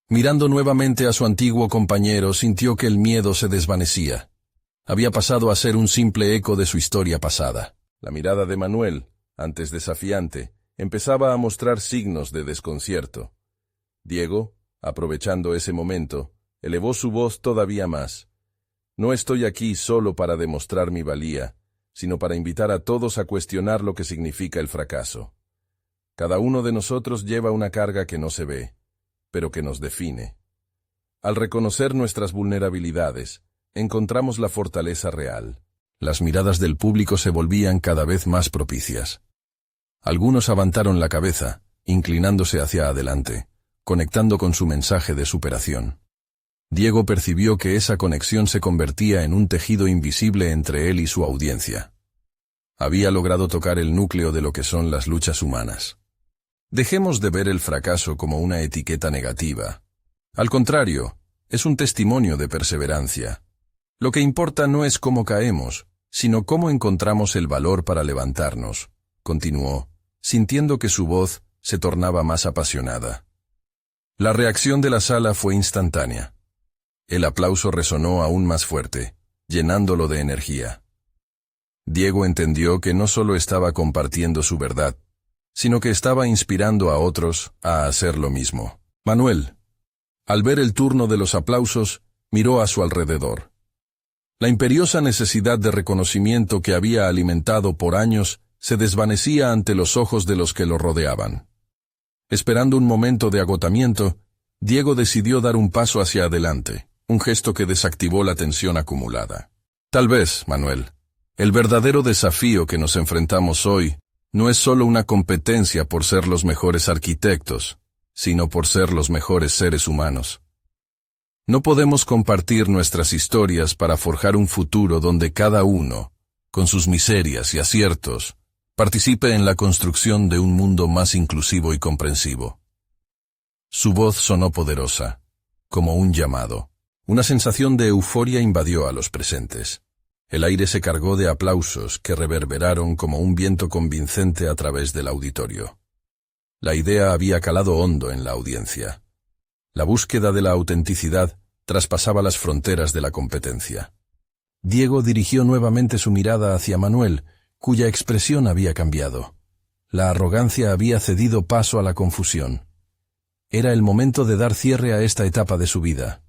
Mirando nuevamente a su antiguo compañero, sintió que el miedo se desvanecía. Había pasado a ser un simple eco de su historia pasada. La mirada de Manuel, antes desafiante, empezaba a mostrar signos de desconcierto. Diego, aprovechando ese momento, elevó su voz todavía más. No estoy aquí solo para demostrar mi valía, sino para invitar a todos a cuestionar lo que significa el fracaso. Cada uno de nosotros lleva una carga que no se ve, pero que nos define. Al reconocer nuestras vulnerabilidades, encontramos la fortaleza real. Las miradas del público se volvían cada vez más propicias. Algunos levantaron la cabeza, inclinándose hacia adelante, conectando con su mensaje de superación. Diego percibió que esa conexión se convertía en un tejido invisible entre él y su audiencia. Había logrado tocar el núcleo de lo que son las luchas humanas. Dejemos de ver el fracaso como una etiqueta negativa. Al contrario, es un testimonio de perseverancia. Lo que importa no es cómo caemos, sino cómo encontramos el valor para levantarnos, continuó, sintiendo que su voz se tornaba más apasionada. La reacción de la sala fue instantánea. El aplauso resonó aún más fuerte, llenándolo de energía. Diego entendió que no solo estaba compartiendo su verdad, sino que estaba inspirando a otros a hacer lo mismo. Manuel, al ver el turno de los aplausos, miró a su alrededor. La imperiosa necesidad de reconocimiento que había alimentado por años se desvanecía ante los ojos de los que lo rodeaban. Esperando un momento de agotamiento, Diego decidió dar un paso hacia adelante, un gesto que desactivó la tensión acumulada. Tal vez, Manuel, el verdadero desafío que nos enfrentamos hoy no es solo una competencia por ser los mejores arquitectos, sino por ser los mejores seres humanos. No podemos compartir nuestras historias para forjar un futuro donde cada uno, con sus miserias y aciertos, participe en la construcción de un mundo más inclusivo y comprensivo. Su voz sonó poderosa, como un llamado. Una sensación de euforia invadió a los presentes. El aire se cargó de aplausos que reverberaron como un viento convincente a través del auditorio. La idea había calado hondo en la audiencia. La búsqueda de la autenticidad traspasaba las fronteras de la competencia. Diego dirigió nuevamente su mirada hacia Manuel, cuya expresión había cambiado. La arrogancia había cedido paso a la confusión. Era el momento de dar cierre a esta etapa de su vida.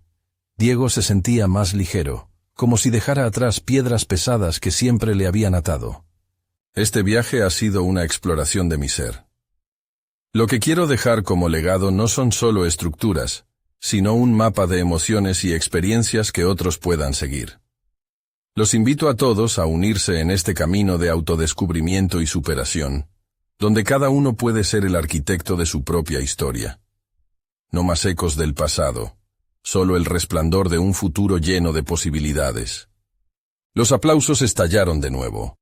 Diego se sentía más ligero, como si dejara atrás piedras pesadas que siempre le habían atado. Este viaje ha sido una exploración de mi ser. Lo que quiero dejar como legado no son solo estructuras, sino un mapa de emociones y experiencias que otros puedan seguir. Los invito a todos a unirse en este camino de autodescubrimiento y superación, donde cada uno puede ser el arquitecto de su propia historia. No más ecos del pasado, solo el resplandor de un futuro lleno de posibilidades. Los aplausos estallaron de nuevo.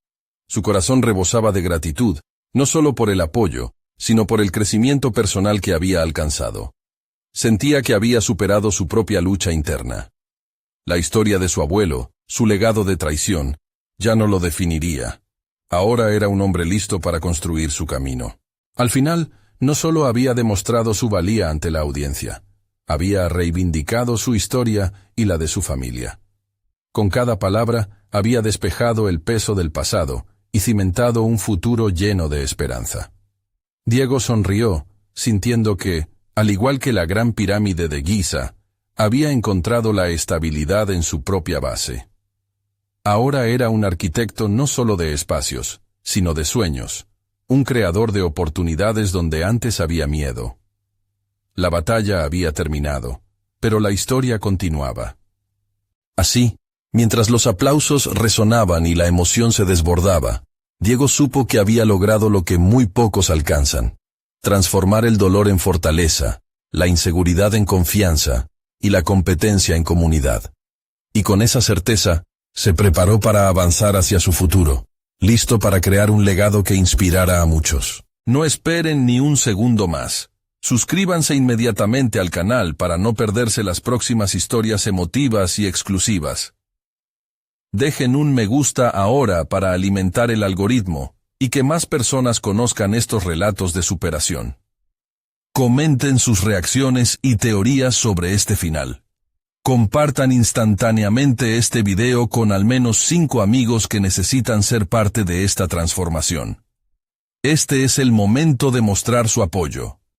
Su corazón rebosaba de gratitud, no solo por el apoyo, sino por el crecimiento personal que había alcanzado. Sentía que había superado su propia lucha interna. La historia de su abuelo, su legado de traición, ya no lo definiría. Ahora era un hombre listo para construir su camino. Al final, No solo había demostrado su valía ante la audiencia, había reivindicado su historia y la de su familia. Con cada palabra había despejado el peso del pasado y cimentado un futuro lleno de esperanza. Diego sonrió, sintiendo que, al igual que la Gran Pirámide de Giza, había encontrado la estabilidad en su propia base. Ahora era un arquitecto no solo de espacios, sino de sueños, un creador de oportunidades donde antes había miedo. La batalla había terminado, pero la historia continuaba. Así, mientras los aplausos resonaban y la emoción se desbordaba, Diego supo que había logrado lo que muy pocos alcanzan: transformar el dolor en fortaleza, la inseguridad en confianza y la competencia en comunidad. Y con esa certeza, se preparó para avanzar hacia su futuro, listo para crear un legado que inspirara a muchos. No esperen ni un segundo más. Suscríbanse inmediatamente al canal para no perderse las próximas historias emotivas y exclusivas. Dejen un me gusta ahora para alimentar el algoritmo y que más personas conozcan estos relatos de superación. Comenten sus reacciones y teorías sobre este final. Compartan instantáneamente este video con al menos 5 amigos que necesitan ser parte de esta transformación. Este es el momento de mostrar su apoyo.